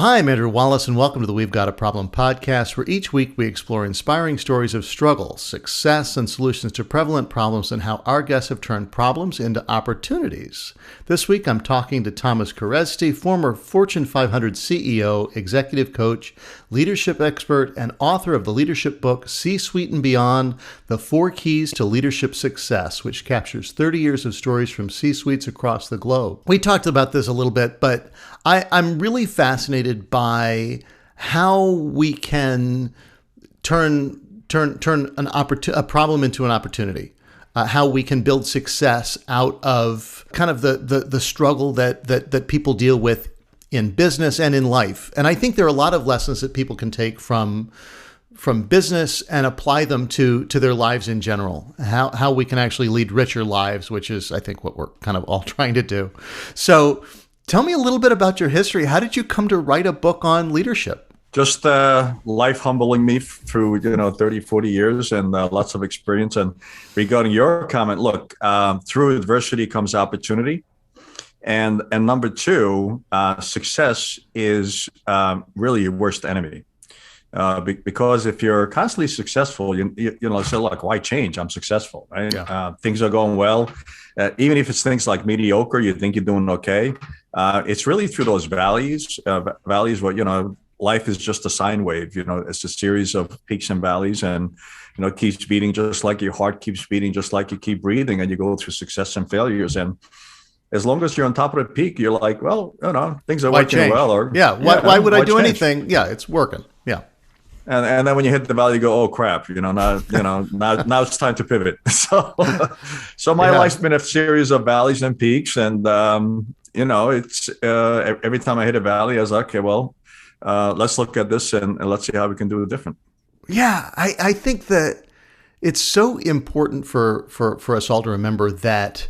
Hi, I'm Andrew Wallace, and welcome to the We've Got a Problem podcast, where each week we explore inspiring stories of struggle, success, and solutions to prevalent problems and how our guests have turned problems into opportunities. This week I'm talking to Thomas Koreste, former Fortune 500 CEO, executive coach, leadership expert, and author of the leadership book C-Suite and Beyond, The 4 Keys to Leadership Success, which captures 30 years of stories from C-suites across the globe. We talked about this a little bit, but I'm really fascinated by how we can turn a problem into an opportunity. How we can build success out of kind of the struggle that people deal with in business and in life. And I think there are a lot of lessons that people can take from business and apply them to their lives in general. How we can actually lead richer lives, which is, I think, what we're kind of all trying to do. So tell me a little bit about your history. How did you come to write a book on leadership? Just life humbling me through 30, 40 years and lots of experience. And regarding your comment, look, through adversity comes opportunity. And number two, success is really your worst enemy. Because if you're constantly successful, you say, look, why change? I'm successful, right? Yeah. Things are going well. Even if it's things like mediocre, you think you're doing okay. It's really through those values where, life is just a sine wave. It's a series of peaks and valleys, and, it keeps beating just like your heart keeps beating, just like you keep breathing, and you go through success and failures. And as long as you're on top of the peak, you're like, well, things are working well. Or why would I do anything? Yeah, it's working. Yeah. And then when you hit the valley, you go, oh crap! Now it's time to pivot. So my life's been a series of valleys and peaks, and it's every time I hit a valley, I was like, okay, well, let's look at this and let's see how we can do it different. Yeah, I think that it's so important for us all to remember that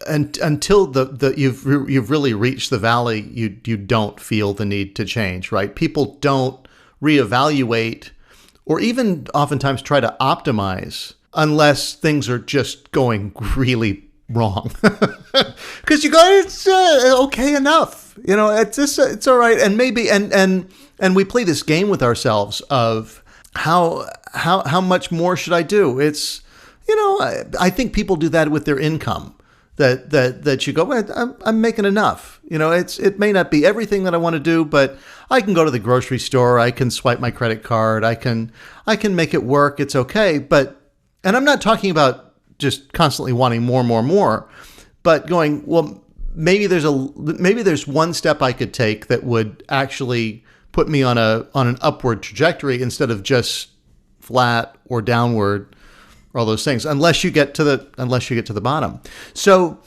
until you've really reached the valley, you don't feel the need to change, right? People don't reevaluate or even oftentimes try to optimize unless things are just going really wrong. Because it's okay enough. It's all right. And maybe and we play this game with ourselves of how much more should I do? It's I think people do that with their income. That you go, well, I'm making enough. It may not be everything that I want to do, but I can go to the grocery store. I can swipe my credit card. I can make it work. It's okay. And I'm not talking about just constantly wanting more, but going, well, maybe there's one step I could take that would actually put me on an upward trajectory instead of just flat or downward. All those things, unless you get to the bottom. So,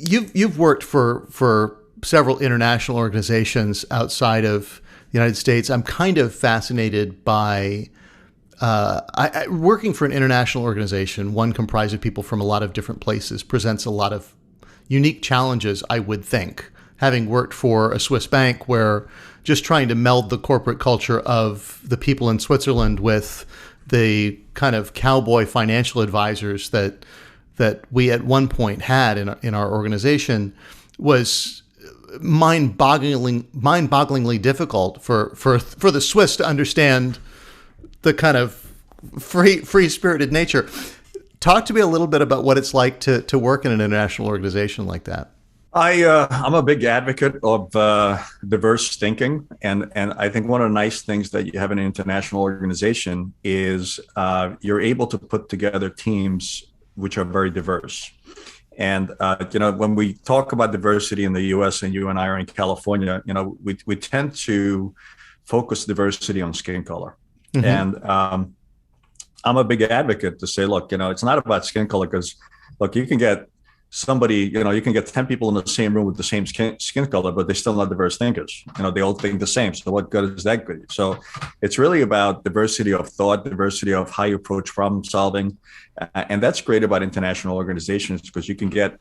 you've worked for several international organizations outside of the United States. I'm kind of fascinated by working for an international organization, one comprised of people from a lot of different places, presents a lot of unique challenges, I would think. Having worked for a Swiss bank, where just trying to meld the corporate culture of the people in Switzerland with the kind of cowboy financial advisors that we at one point had in our organization was mind-bogglingly difficult for the Swiss to understand the kind of free-spirited nature. Talk to me a little bit about what it's like to work in an international organization like that. I'm a big advocate of diverse thinking, and I think one of the nice things that you have in an international organization is you're able to put together teams which are very diverse. And when we talk about diversity in the U.S. and you and I are in California, we tend to focus diversity on skin color, mm-hmm. And I'm a big advocate to say, look, it's not about skin color, because look, you can get somebody, you can get 10 people in the same room with the same skin color, but they're still not diverse thinkers. They all think the same. So what good is that good? So it's really about diversity of thought, diversity of how you approach problem solving. And that's great about international organizations, because you can get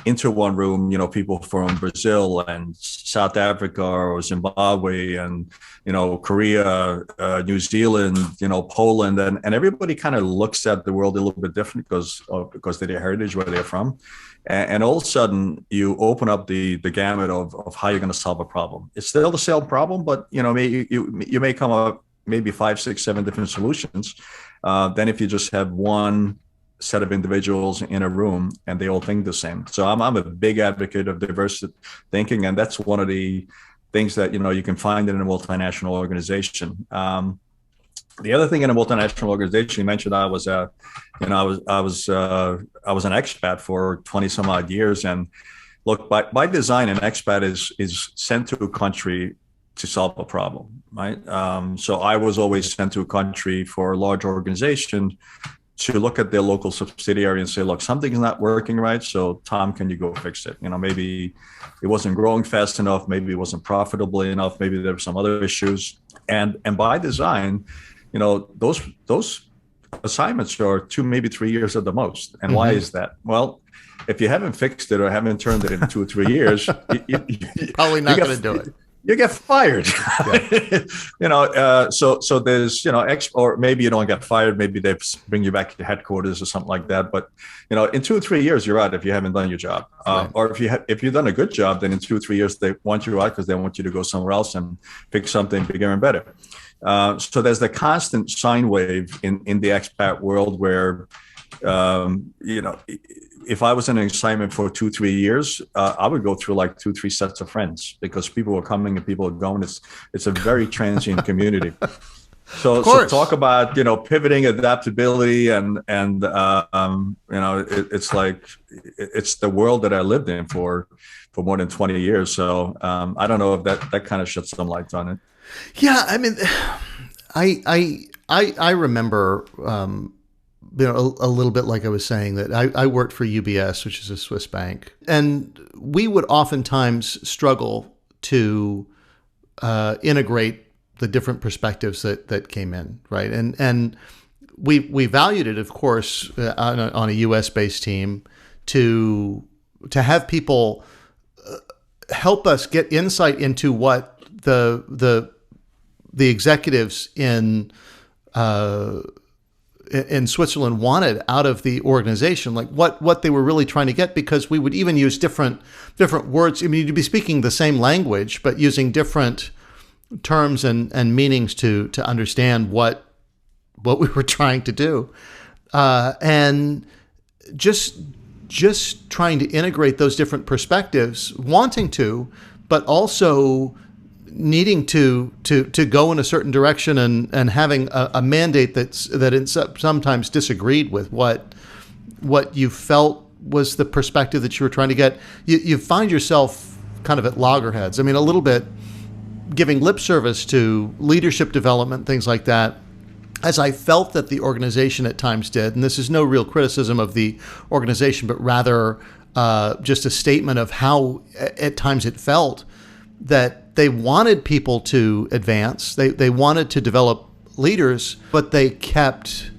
into one room, people from Brazil and South Africa or Zimbabwe and, Korea, New Zealand, Poland, and everybody kind of looks at the world a little bit different because of their heritage, where they're from. And all of a sudden you open up the gamut of how you're going to solve a problem. It's still the same problem, but, you may come up maybe 5, 6, 7 different solutions. Then if you just have one set of individuals in a room and they all think the same. So I'm a big advocate of diverse thinking, and that's one of the things that you can find in a multinational organization. The other thing in a multinational organization, you mentioned I was an expat for 20 some odd years, and look, by design, an expat is sent to a country to solve a problem, right? So I was always sent to a country for a large organization to look at their local subsidiary and say, look, something's not working right. So Tom, can you go fix it? Maybe it wasn't growing fast enough. Maybe it wasn't profitable enough. Maybe there were some other issues. And by design, those assignments are 2, maybe 3 years at the most. And why is that? Well, if you haven't fixed it or haven't turned it in 2 or 3 years, probably not going to do it. You get fired. Yeah. So there's, or maybe you don't get fired. Maybe they bring you back to headquarters or something like that. But, in 2 or 3 years, you're out if you haven't done your job. Right. Or if you've done a good job, then in 2 or 3 years, they want you out because they want you to go somewhere else and fix something bigger and better. So there's the constant sine wave in the expat world where, if I was in an assignment for 2, 3 years, I would go through like 2, 3 sets of friends because people are coming and people are going. It's a very transient community. So talk about pivoting, adaptability, and it's like it's the world that I lived in for more than 20 years. So I don't know if that kind of sheds some light on it. Yeah, I mean, I remember. A little bit like I was saying that I worked for UBS, which is a Swiss bank, and we would oftentimes struggle to integrate the different perspectives that came in, right? And we valued it, of course, on a US based team to have people help us get insight into what the executives in Switzerland wanted out of the organization, like what they were really trying to get, because we would even use different words. I mean, you'd be speaking the same language, but using different terms and meanings to understand what we were trying to do. And just trying to integrate those different perspectives, wanting to, but also needing to go in a certain direction and having a mandate that sometimes disagreed with what you felt was the perspective that you were trying to get. You find yourself kind of at loggerheads. I mean, a little bit giving lip service to leadership development, things like that, as I felt that the organization at times did. And this is no real criticism of the organization, but rather just a statement of how at times it felt that they wanted people to advance. They wanted to develop leaders, but they kept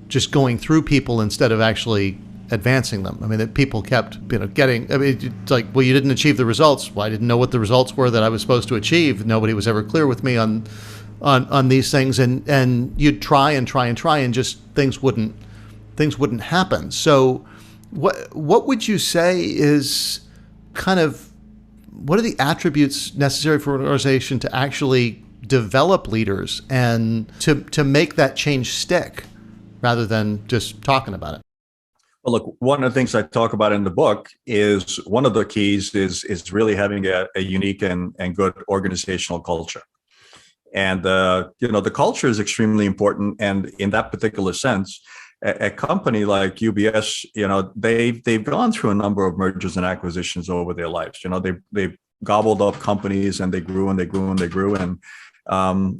just going through people instead of actually advancing them. I mean, that people kept, getting, I mean, it's like, well, you didn't achieve the results. Well, I didn't know what the results were that I was supposed to achieve. Nobody was ever clear with me on these things. And you'd try and just things wouldn't happen. So what would you say is kind of, what are the attributes necessary for an organization to actually develop leaders and to make that change stick rather than just talking about it? Well, look, one of the things I talk about in the book is one of the keys is really having a unique and good organizational culture. And, the culture is extremely important. And in that particular sense, a company like UBS, they've gone through a number of mergers and acquisitions over their lives. They've gobbled up companies and they grew and they grew and they grew. And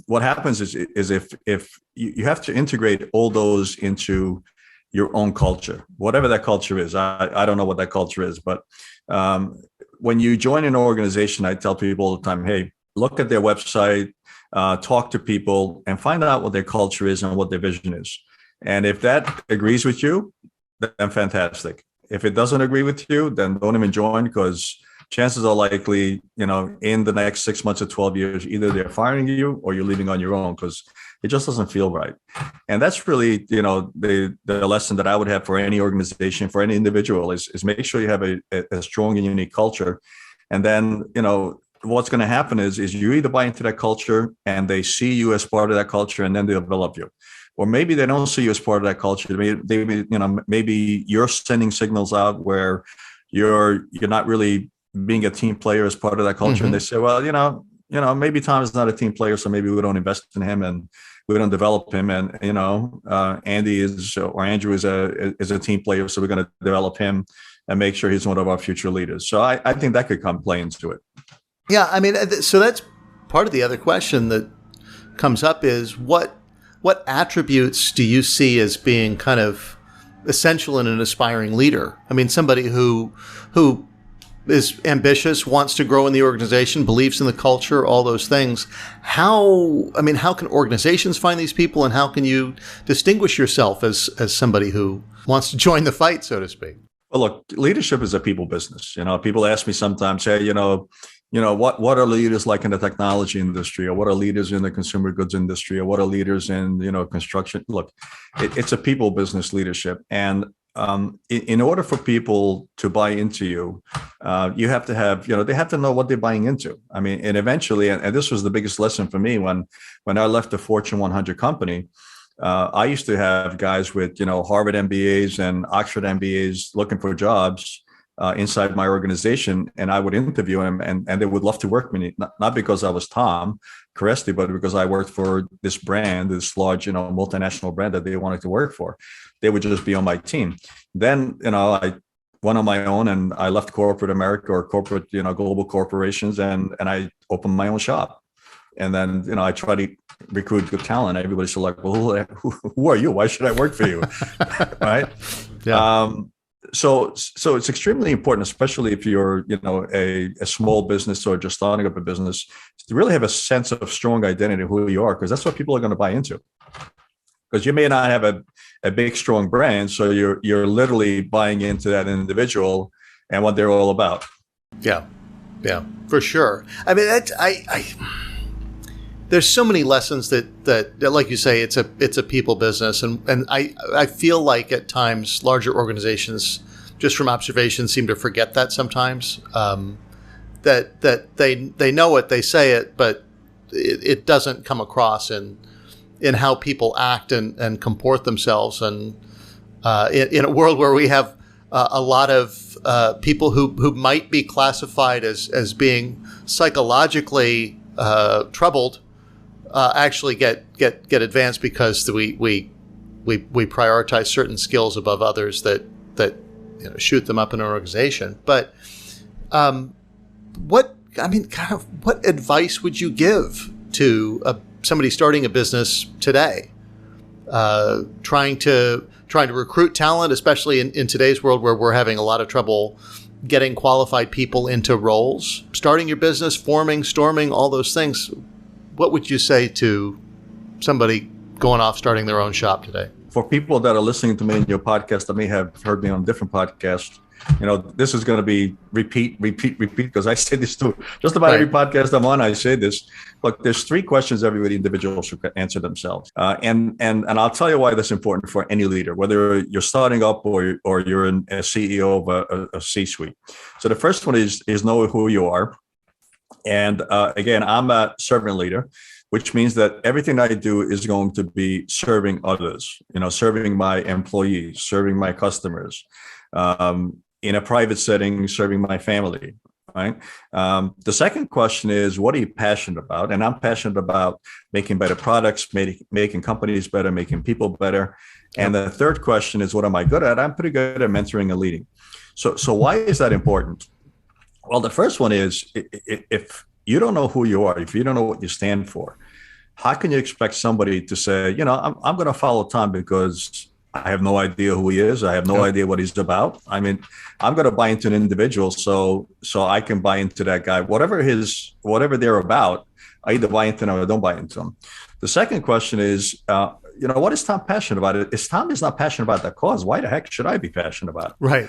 what happens is if you have to integrate all those into your own culture, whatever that culture is. I don't know what that culture is, but when you join an organization, I tell people all the time, hey, look at their website, talk to people and find out what their culture is and what their vision is. And if that agrees with you, then fantastic. If it doesn't agree with you, then don't even join, because chances are likely, in the next 6 months or 12 years, either they're firing you or you're leaving on your own, because it just doesn't feel right. And that's really, the lesson that I would have for any organization, for any individual, is make sure you have a strong and unique culture. And then, what's going to happen is you either buy into that culture and they see you as part of that culture, and then they develop you. Or maybe they don't see you as part of that culture. Maybe you're sending signals out where you're not really being a team player as part of that culture. Mm-hmm. And they say, well, maybe Tom is not a team player, so maybe we don't invest in him and we don't develop him. And, Andrew is a team player, so we're going to develop him and make sure he's one of our future leaders. So I think that could play into it. Yeah. I mean, so that's part of the other question that comes up is what attributes do you see as being kind of essential in an aspiring leader? I mean, somebody who is ambitious, wants to grow in the organization, believes in the culture, all those things. How can organizations find these people, and how can you distinguish yourself as somebody who wants to join the fight, so to speak? Well, look, leadership is a people business. People ask me sometimes, hey, what are leaders like in the technology industry, or what are leaders in the consumer goods industry, or what are leaders in, construction? Look, it's a people business, leadership. And in order for people to buy into you, you have to have, they have to know what they're buying into. I mean, and eventually, and this was the biggest lesson for me when I left the Fortune 100 company. I used to have guys with, Harvard MBAs and Oxford MBAs looking for jobs inside my organization, and I would interview them, and they would love to work with me, not because I was Tom Caresti, but because I worked for this brand, this large, multinational brand that they wanted to work for. They would just be on my team. Then, I went on my own, and I left corporate America, or corporate, global corporations, and I opened my own shop. And then, I try to recruit good talent. Everybody's like, well, who are you? Why should I work for you? Right? Yeah. So it's extremely important, especially if you're, a small business or just starting up a business, to really have a sense of strong identity of who you are, because that's what people are going to buy into. Because you may not have a big, strong brand, so you're literally buying into that individual and what they're all about. Yeah, for sure. I mean, there's so many lessons that, like you say, it's a people business, and I feel like at times larger organizations, just from observation, seem to forget that sometimes. That they know it, they say it, but it doesn't come across in how people act and comport themselves, and in a world where we have a lot of people who might be classified as being psychologically troubled. Actually get advanced because we prioritize certain skills above others that shoot them up in an organization. But what advice would you give to somebody starting a business today, trying to recruit talent, especially in today's world where we're having a lot of trouble getting qualified people into roles? Starting your business, storming, all those things. What would you say to somebody going off starting their own shop today? For people that are listening to me in your podcast that may have heard me on different podcasts, this is going to be repeat, because I say this too. Just about every podcast I'm on, I say this. Look, there's 3 questions every individual should answer themselves. And I'll tell you why that's important for any leader, whether you're starting up or you're a CEO of a C-suite. So the first one is know who you are. And again, I'm a servant leader, which means that everything I do is going to be serving others, serving my employees, serving my customers, in a private setting, serving my family, right? The second question is, what are you passionate about? And I'm passionate about making better products, making companies better, making people better. And the third question is, what am I good at? I'm pretty good at mentoring and leading. So why is that important? Well, the first one is, if you don't know who you are, if you don't know what you stand for, how can you expect somebody to say, I'm going to follow Tom because I have no idea who he is. I have no idea what he's about. I mean, I'm going to buy into an individual so I can buy into that guy. Whatever they're about, I either buy into them or I don't buy into them. The second question is, what is Tom passionate about? If Tom is not passionate about that cause, why the heck should I be passionate about it? Right.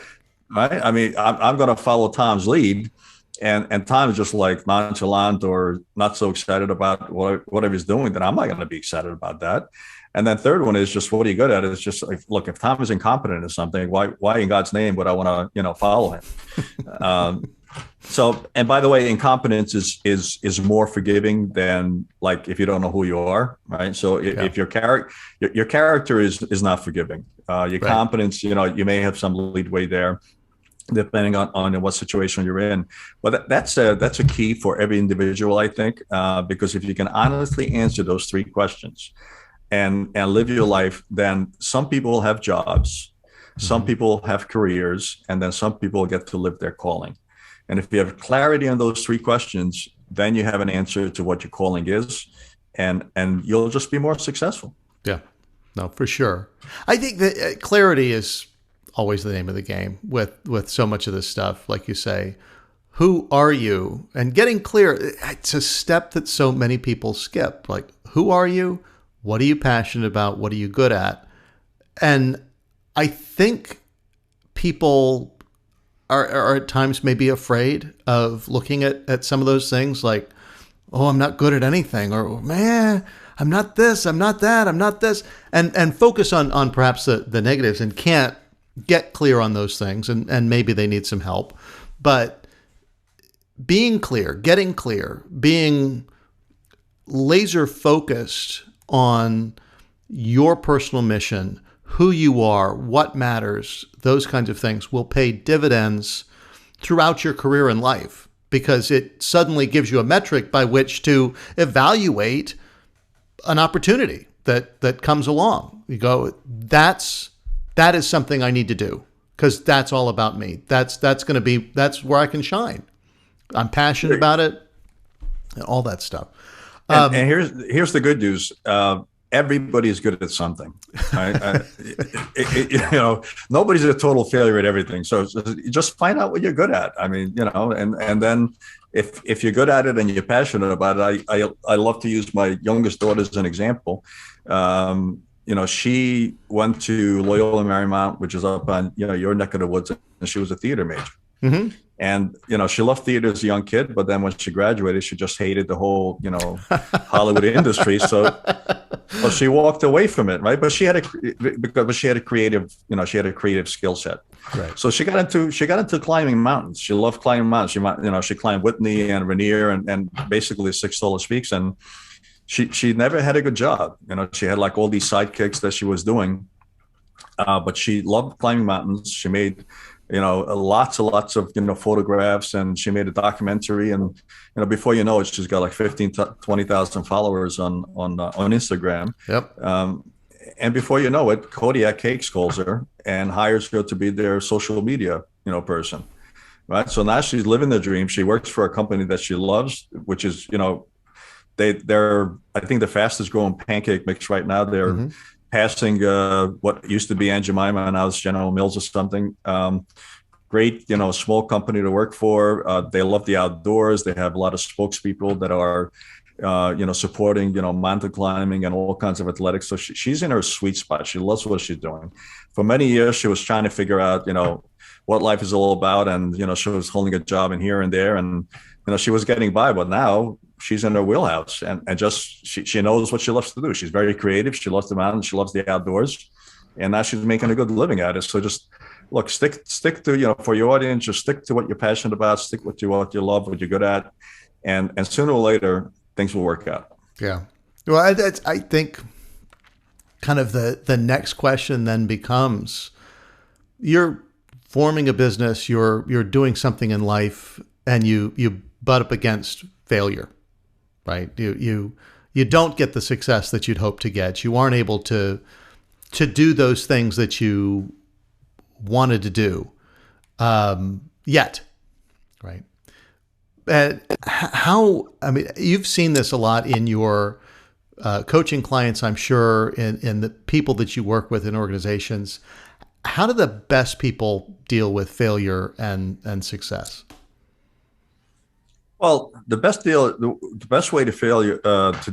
right? I mean, I'm going to follow Tom's lead, and Tom is just like nonchalant or not so excited about whatever he's doing. Then I'm not going to be excited about that. And then third one is just, what are you good at? It's just like, look, if Tom is incompetent in something, why in God's name would I want to follow him? So, and by the way, incompetence is more forgiving than like if you don't know who you are, right? So if your character is not forgiving, your competence, you may have some leadway there, depending on what situation you're in. But that's a key for every individual, I think, because if you can honestly answer those three questions and live your life, then some people have jobs, some people have careers, and then some people get to live their calling. And if you have clarity on those three questions, then you have an answer to what your calling is, and you'll just be more successful. Yeah, no, for sure. I think that clarity is always the name of the game with so much of this stuff. Like you say, who are you? And getting clear, it's a step that so many people skip. Like, who are you? What are you passionate about? What are you good at? And I think people are at times maybe afraid of looking at some of those things, like, oh, I'm not good at anything, or man, I'm not this, I'm not that, I'm not this, and focus on perhaps the negatives and can't get clear on those things, and maybe they need some help. But being clear, getting clear, being laser focused on your personal mission, who you are, what matters, those kinds of things will pay dividends throughout your career in life, because it suddenly gives you a metric by which to evaluate an opportunity that comes along. You go, that is something I need to do, because that's all about me. That's where I can shine. I'm passionate about it, and all that stuff. And here's the good news. Everybody's good at something, right? Nobody's a total failure at everything. So just find out what you're good at. I mean, and then if you're good at it and you're passionate about it, I love to use my youngest daughter as an example. She went to Loyola Marymount, which is up on, your neck of the woods, and she was a theater major. Mm-hmm. And, she loved theater as a young kid, but then when she graduated, she just hated the whole, Hollywood industry. So she walked away from it. Right. But she had a creative skill set. Right. So she got into climbing mountains. She loved climbing mountains. She climbed Whitney and Rainier and basically the 6 tallest peaks. And she never had a good job. She had like all these sidekicks that she was doing. But she loved climbing mountains. She made lots of photographs, and she made a documentary, and before you know it, she's got like 20,000 followers on Instagram. Yep. And before you know it, Kodiak Cakes calls her and hires her to be their social media person, right? So now she's living the dream. She works for a company that she loves, which is they're I think the fastest growing pancake mix right now. They're passing what used to be Aunt Jemima, and now it's General Mills or something. Great, small company to work for. They love the outdoors. They have a lot of spokespeople that are, supporting, mountain climbing and all kinds of athletics. So she's in her sweet spot. She loves what she's doing. For many years, she was trying to figure out, what life is all about. And, she was holding a job in here and there. And, she was getting by. But now she's in her wheelhouse, and just she knows what she loves to do. She's very creative. She loves the mountains. She loves the outdoors. And now she's making a good living at it. So just look, stick to, for your audience, just stick to what you're passionate about, stick with what you love, what you're good at. And sooner or later, things will work out. Yeah. Well, I think kind of the next question then becomes, you're forming a business, you're doing something in life, and you butt up against failure, right? You don't get the success that you'd hope to get. You aren't able to do those things that you wanted to do yet, right? You've seen this a lot in your coaching clients, I'm sure, in the people that you work with in organizations. How do the best people deal with failure and success? Well, the best way to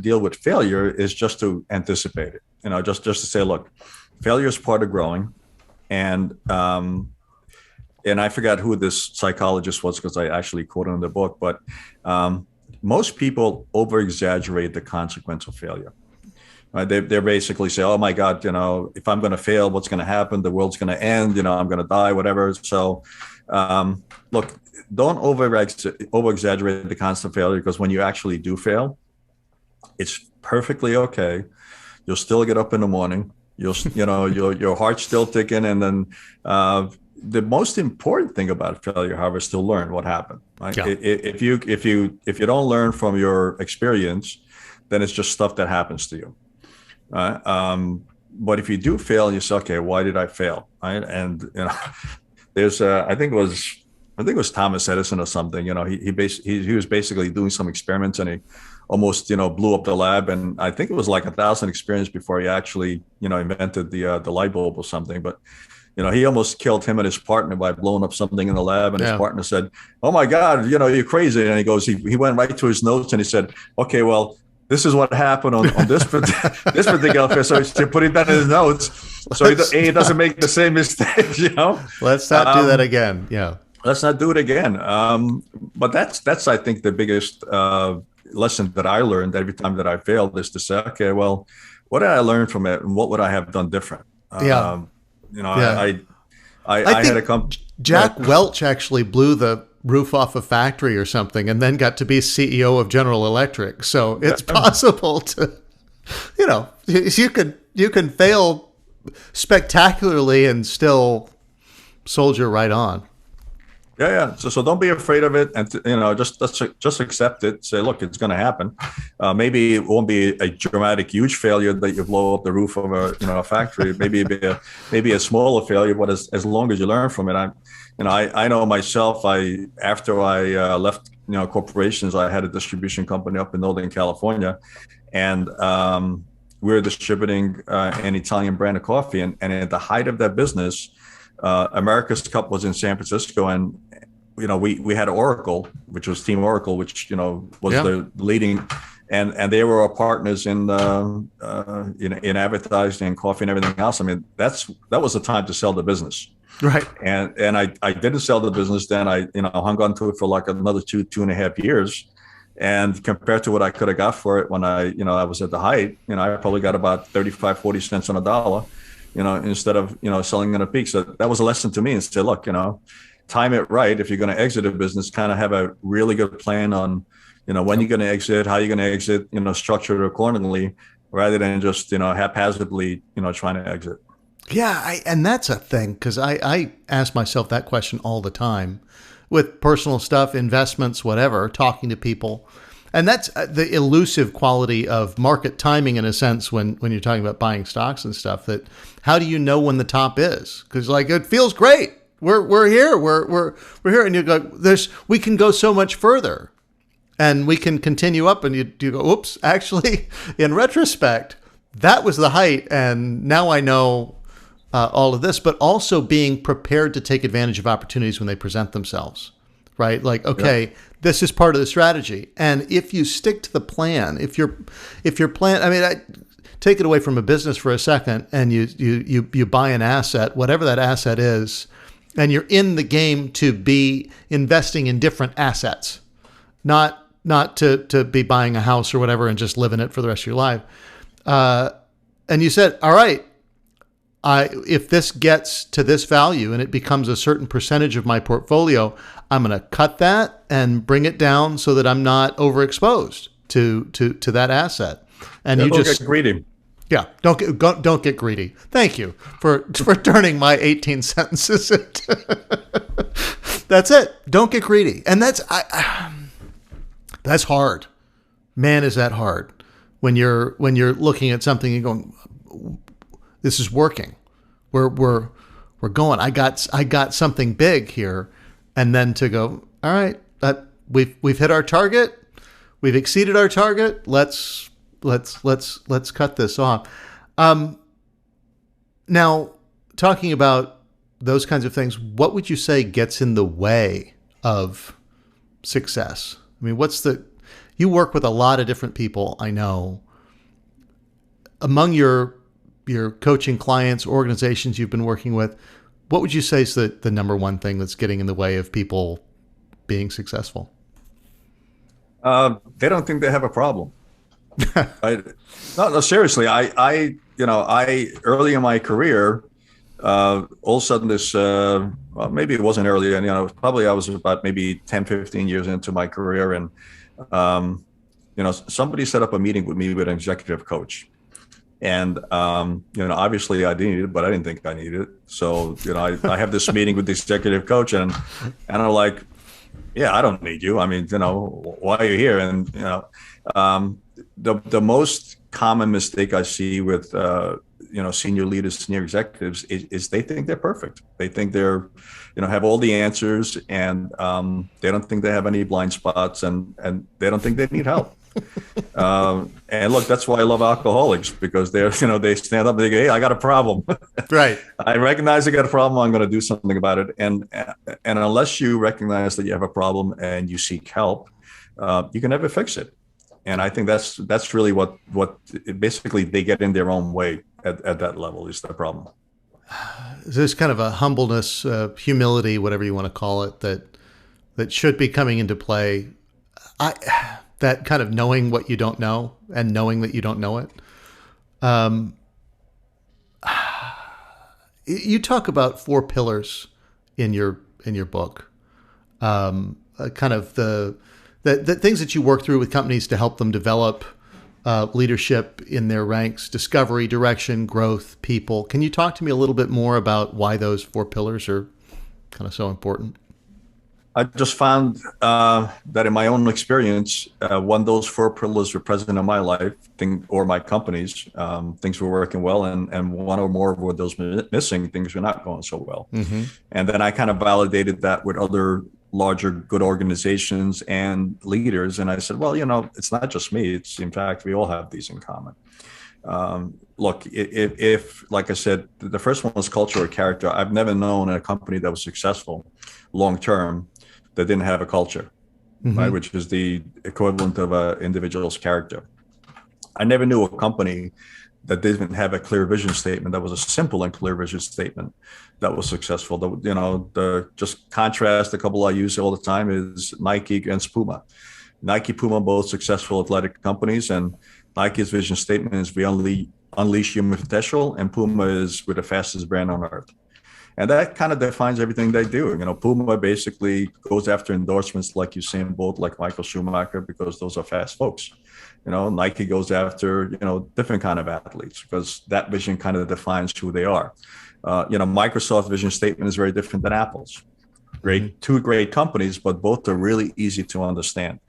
deal with failure is just to anticipate it. Just to say, look, failure is part of growing, and and I forgot who this psychologist was because I actually quoted in the book, but most people over exaggerate the consequence of failure. Right? They're basically say, oh my God, if I'm going to fail, what's going to happen? The world's going to end, I'm going to die, whatever. So look, don't over exaggerate the constant failure, because when you actually do fail, it's perfectly okay. You'll still get up in the morning. Your heart's still ticking. And then the most important thing about failure, however, is to learn what happened. Right? Yeah. If you don't learn from your experience, then it's just stuff that happens to you. But if you do fail, you say, okay, why did I fail? Right? And there's I think it was Thomas Edison or something. He was basically doing some experiments, and he almost blew up the lab. And I think it was like 1,000 experiments before he actually invented the light bulb or something. But he almost killed him and his partner by blowing up something in the lab. And his partner said, "Oh my God, you're crazy." And he went right to his notes and he said, "Okay, well, this is what happened on this this particular film." So he put it down in his notes, so he doesn't make the same mistakes. Let's not do that again. Yeah, let's not do it again. But that's I think the biggest lesson that I learned every time that I failed is to say, okay, well, what did I learn from it, and what would I have done different? I had a Jack Welch actually blew the roof off a factory or something, and then got to be CEO of General Electric. So it's possible to, you can fail spectacularly and still soldier right on. Yeah. So don't be afraid of it, and just accept it. Say, look, it's going to happen. Maybe it won't be a dramatic, huge failure that you blow up the roof of a factory. Maybe maybe a smaller failure, but as long as you learn from it. I know myself. After I left corporations, I had a distribution company up in Northern California, and we were distributing an Italian brand of coffee. And at the height of that business, America's Cup was in San Francisco, and we had Oracle, which was Team Oracle, which was the leading, and they were our partners in advertising and coffee and everything else. I mean, that was the time to sell the business, right? And I didn't sell the business then. I hung on to it for like another 2.5 years, and compared to what I could have got for it when I was at the height, I probably got about 35-40 cents on a dollar. Instead of, selling at a peak. So that was a lesson to me, and say, look, time it right. If you're going to exit a business, kind of have a really good plan on, when you're going to exit, how you're going to exit, structure it accordingly, rather than just, haphazardly, trying to exit. Yeah. And that's a thing, because I ask myself that question all the time with personal stuff, investments, whatever, talking to people. And that's the elusive quality of market timing, in a sense, when you're talking about buying stocks and stuff. That how do you know when the top is? Because it feels great. We're here. We're here, and you go. We can go so much further, and we can continue up. And you go, oops, actually, in retrospect, that was the height, and now I know all of this. But also being prepared to take advantage of opportunities when they present themselves. Right? Like, okay, this is part of the strategy. And if you stick to the plan, if your plan, I take it away from a business for a second, and you buy an asset, whatever that asset is, and you're in the game to be investing in different assets, not to be buying a house or whatever and just living it for the rest of your life. And you said, all right, if this gets to this value and it becomes a certain percentage of my portfolio, I'm going to cut that and bring it down so that I'm not overexposed to that asset. And you just get greedy. Yeah, don't get greedy. Thank you for turning my 18 sentences into. That's it. Don't get greedy, and that's hard. Man, is that hard when you're looking at something and going, this is working. We're going. I got something big here, and then to go, all right, we've hit our target. We've exceeded our target. Let's cut this off. Now, talking about those kinds of things, what would you say gets in the way of success? I mean, you work with a lot of different people, I know. Among your coaching clients, organizations you've been working with, What would you say is the number one thing that's getting in the way of people being successful? They don't think they have a problem. No, seriously. I early in my career, all of a sudden this, well, maybe it wasn't early, and probably I was about maybe 10, 15 years into my career, and somebody set up a meeting with me with an executive coach. And, obviously I didn't need it, but I didn't think I needed it. So, I have this meeting with the executive coach, and I'm like, yeah, I don't need you. I mean, why are you here? And, the most common mistake I see with, senior leaders, senior executives is they think they're perfect. They think they're, have all the answers, and they don't think they have any blind spots, and they don't think they need help. And look, that's why I love alcoholics, because they stand up and they go, hey, I got a problem. Right. I recognize I got a problem. I'm going to do something about it. And unless you recognize that you have a problem and you seek help, you can never fix it. And I think that's really what basically they get in their own way at that level is the problem. There's kind of a humbleness, humility, whatever you want to call it, that should be coming into play. That kind of knowing what you don't know and knowing that you don't know it. You talk about 4 pillars in your book, kind of the things that you work through with companies to help them develop leadership in their ranks: discovery, direction, growth, people. Can you talk to me a little bit more about why those 4 pillars are kind of so important? I just found that in my own experience, when those 4 pillars were present in my life, or my companies, things were working well, and one or more of those missing, things were not going so well. Mm-hmm. And then I kind of validated that with other larger good organizations and leaders. And I said, well, it's not just me. It's, in fact, we all have these in common. Look, if like I said, the first one was culture or character. I've never known a company that was successful long-term that didn't have a culture, mm-hmm. right? Which is the equivalent of an individual's character. I never knew a company that didn't have a clear vision statement, that was a simple and clear vision statement, that was successful. The just contrast, a couple I use all the time is Nike against Puma. Nike, Puma, both successful athletic companies, and Nike's vision statement is we unleash human potential, and Puma is we're the fastest brand on earth. And that kind of defines everything they do. Puma basically goes after endorsements like Usain Bolt, like Michael Schumacher, because those are fast folks. Nike goes after, different kind of athletes, because that vision kind of defines who they are. Microsoft's vision statement is very different than Apple's. Two great companies, but both are really easy to understand.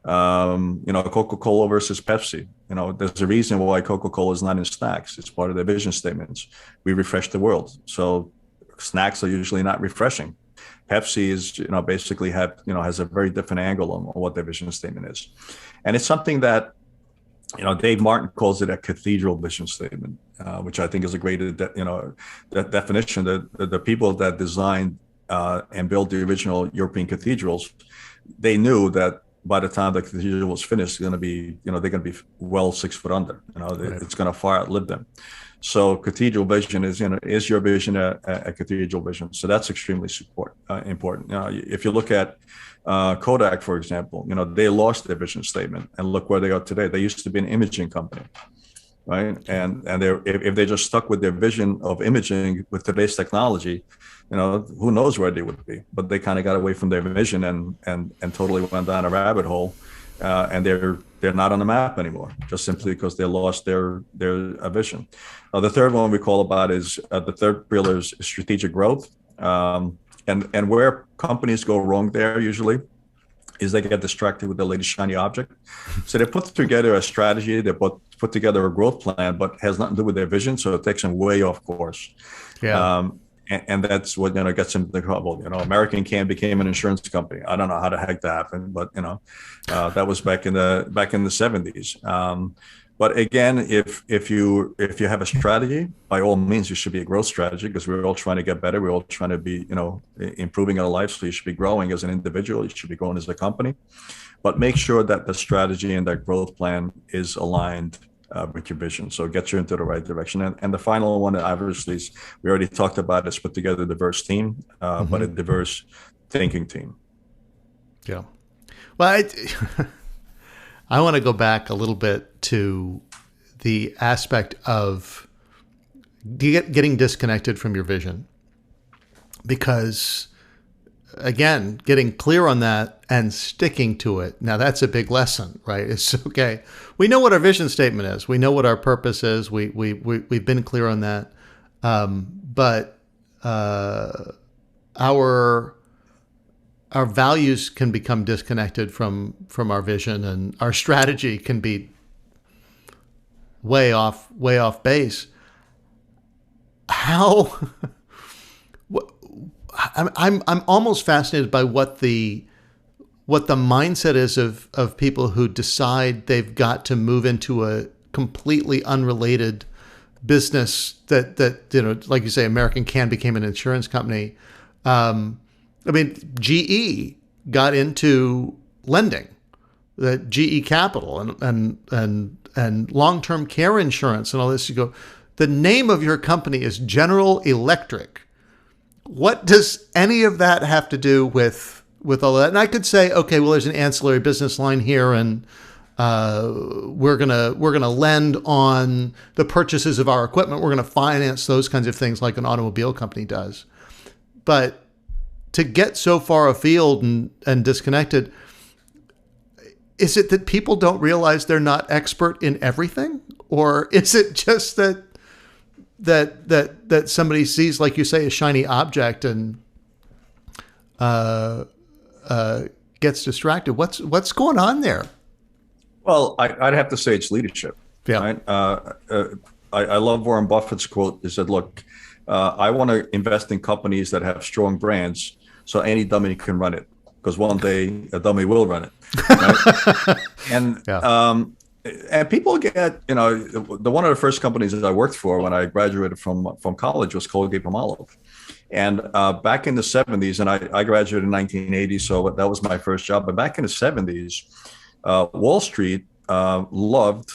Coca-Cola versus Pepsi. There's a reason why Coca-Cola is not in snacks. It's part of their vision statements. We refresh the world. So snacks are usually not refreshing. Pepsi is, basically has a very different angle on what their vision statement is. And it's something that, Dave Martin calls it a cathedral vision statement, which I think is a great, that definition. The people that designed and built the original European cathedrals, they knew that by the time the cathedral was finished, they're going to be well 6 foot under. It's going to far outlive them. So cathedral vision is your vision a cathedral vision? So that's extremely important. If you look at Kodak, for example, they lost their vision statement, and look where they are today. They used to be an imaging company, right? And if they just stuck with their vision of imaging with today's technology, who knows where they would be? But they kind of got away from their vision and totally went down a rabbit hole, and they're not on the map anymore, just simply because they lost their vision. The third one we call about is the third pillar is strategic growth, and where companies go wrong there usually is they get distracted with the latest shiny object. So they put together a strategy, they put together a growth plan, but has nothing to do with their vision, so it takes them way off course. Yeah. And that's what gets them into trouble. American Can became an insurance company. I don't know how the heck that happened, but that was back in the 70s. But again, if you have a strategy, by all means, you should be a growth strategy, because we're all trying to get better. We're all trying to be improving our lives. So you should be growing as an individual. You should be growing as a company. But make sure that the strategy and that growth plan is aligned with your vision. So it gets you into the right direction. And the final one, obviously, is we already talked about, is put together a diverse team, but a diverse thinking team. Yeah. Well, I want to go back a little bit to the aspect of getting disconnected from your vision, because again, getting clear on that and sticking to it. Now that's a big lesson, right? It's okay. We know what our vision statement is. We know what our purpose is. We've been clear on that. But our values can become disconnected from our vision, and our strategy can be way off base. How? I'm almost fascinated by what the mindset is of people who decide they've got to move into a completely unrelated business that like you say, American Can became an insurance company. I mean, GE got into lending, the GE Capital and long-term care insurance and all this. You go, the name of your company is General Electric. What does any of that have to do with all that? And I could say, okay, well, there's an ancillary business line here, and we're gonna lend on the purchases of our equipment. We're gonna finance those kinds of things like an automobile company does. But to get so far afield and disconnected, is it that people don't realize they're not expert in everything, or is it just that somebody sees, like you say, a shiny object and gets distracted? What's going on there? Well, I'd have to say it's leadership. Yeah. Right? I love Warren Buffett's quote. He said, "Look, I want to invest in companies that have strong brands, so any dummy can run it, because one day a dummy will run it." Right? And yeah. And people get, one of the first companies that I worked for when I graduated from college was Colgate-Palmolive. And back in the 70s, and I graduated in 1980, so that was my first job. But back in the 70s, Wall Street loved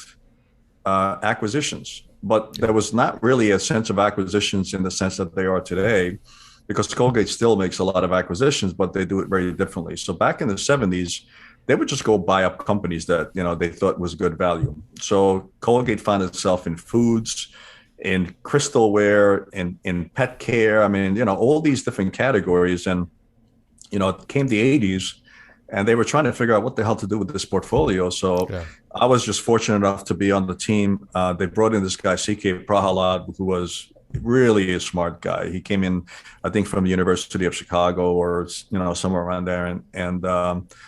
acquisitions, but there was not really a sense of acquisitions in the sense that they are today, because Colgate still makes a lot of acquisitions, but they do it very differently. So back in the 70s, they would just go buy up companies that they thought was good value. So Colgate found itself in foods, in crystalware, in pet care. I mean, all these different categories. And it came the 80s, and they were trying to figure out what the hell to do with this portfolio. So yeah. I was just fortunate enough to be on the team. They brought in this guy, C.K. Prahalad, who was really a smart guy. He came in, I think, from the University of Chicago or somewhere around there, and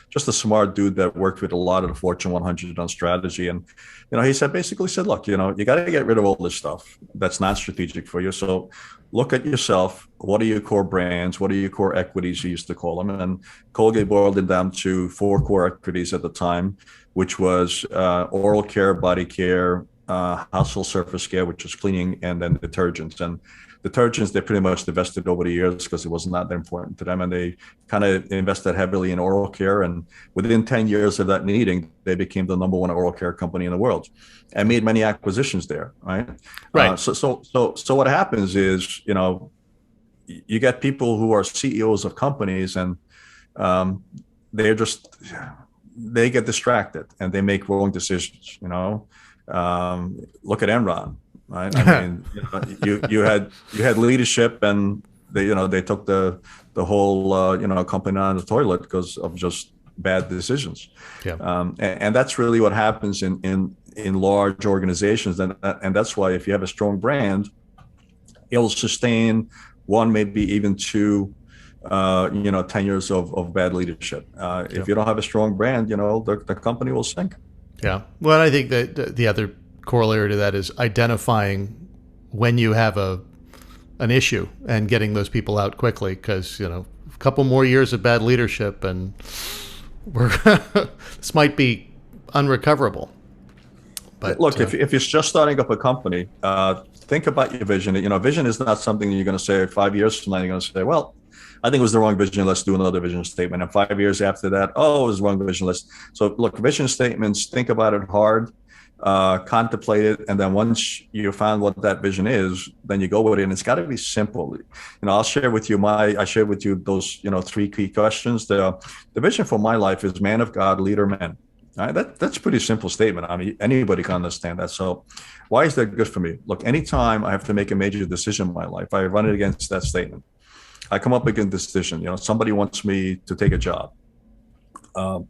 just a smart dude that worked with a lot of the Fortune 100 on strategy. And he basically said, look, you got to get rid of all this stuff that's not strategic for you. So look at yourself. What are your core brands? What are your core equities, you used to call them? And Colgate boiled it down to 4 core equities at the time, which was oral care, body care, household surface care, which was cleaning, and then detergents. And detergents, they pretty much divested over the years because it was not that important to them. And they kind of invested heavily in oral care. And within 10 years of that meeting, they became the number 1 oral care company in the world and made many acquisitions there. Right. So what happens is, you get people who are CEOs of companies, and they get distracted and they make wrong decisions. Look at Enron, right? I mean, you had leadership, and they took the whole company on the toilet because of just bad decisions. Yeah. And that's really what happens in large organizations, and that's why if you have a strong brand, it'll sustain 1, maybe even 2 10 years of bad leadership. If you don't have a strong brand, the company will sink. Yeah. Well, I think that the other corollary to that is identifying when you have an issue and getting those people out quickly, because, a couple more years of bad leadership and this might be unrecoverable. But look, if you're just starting up a company, think about your vision. Vision is not something you're going to say 5 years from now. You're going to say, well, I think it was the wrong vision. Let's do another vision statement. And 5 years after that, it was the wrong vision. So look, vision statements, think about it hard. contemplate it, and then once you found what that vision is, then you go with it. And it's got to be simple. I'll share with you I shared with you those 3 key questions. The vision for my life is man of God, leader man. All right, that's a pretty simple statement. I mean, anybody can understand that. So why is that good for me? Look, anytime I have to make a major decision in my life, I run it against that statement. I come up against this decision. Somebody wants me to take a job. All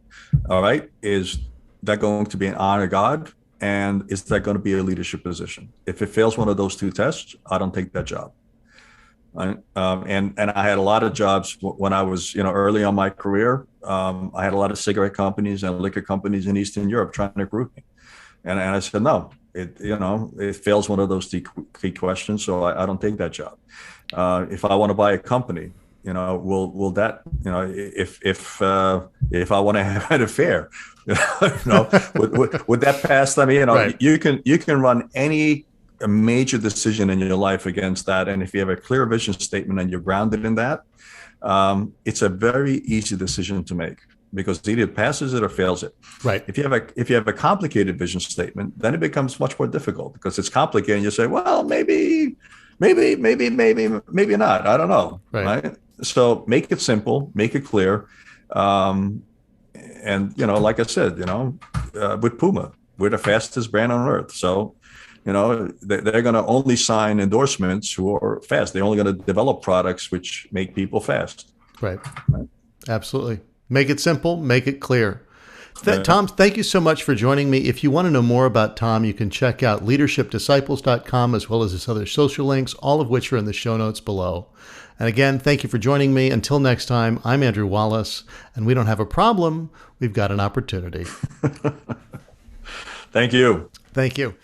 right, is that going to be an honor to God? And is that going to be a leadership position? If it fails one of those 2 tests, I don't take that job. Right? And I had a lot of jobs when I was early on my career. I had a lot of cigarette companies and liquor companies in Eastern Europe trying to recruit me, and I said no. It fails one of those key questions, so I don't take that job. If I want to buy a company, will that if I want to have an affair, would that pass? I mean, right. you can run any major decision in your life against that, and if you have a clear vision statement and you're grounded in that, it's a very easy decision to make, because either it passes it or fails it. Right. If you have a complicated vision statement, then it becomes much more difficult, because it's complicated. And you say, well, maybe not. I don't know. Right. So make it simple, make it clear. And like I said, with Puma, we're the fastest brand on earth. So, they're going to only sign endorsements who are fast. They're only going to develop products which make people fast. Right. Absolutely. Make it simple, make it clear. Tom, thank you so much for joining me. If you want to know more about Tom, you can check out leadershipdisciples.com, as well as his other social links, all of which are in the show notes below. And again, thank you for joining me. Until next time, I'm Andrew Wallace, and we don't have a problem. We've got an opportunity. Thank you. Thank you.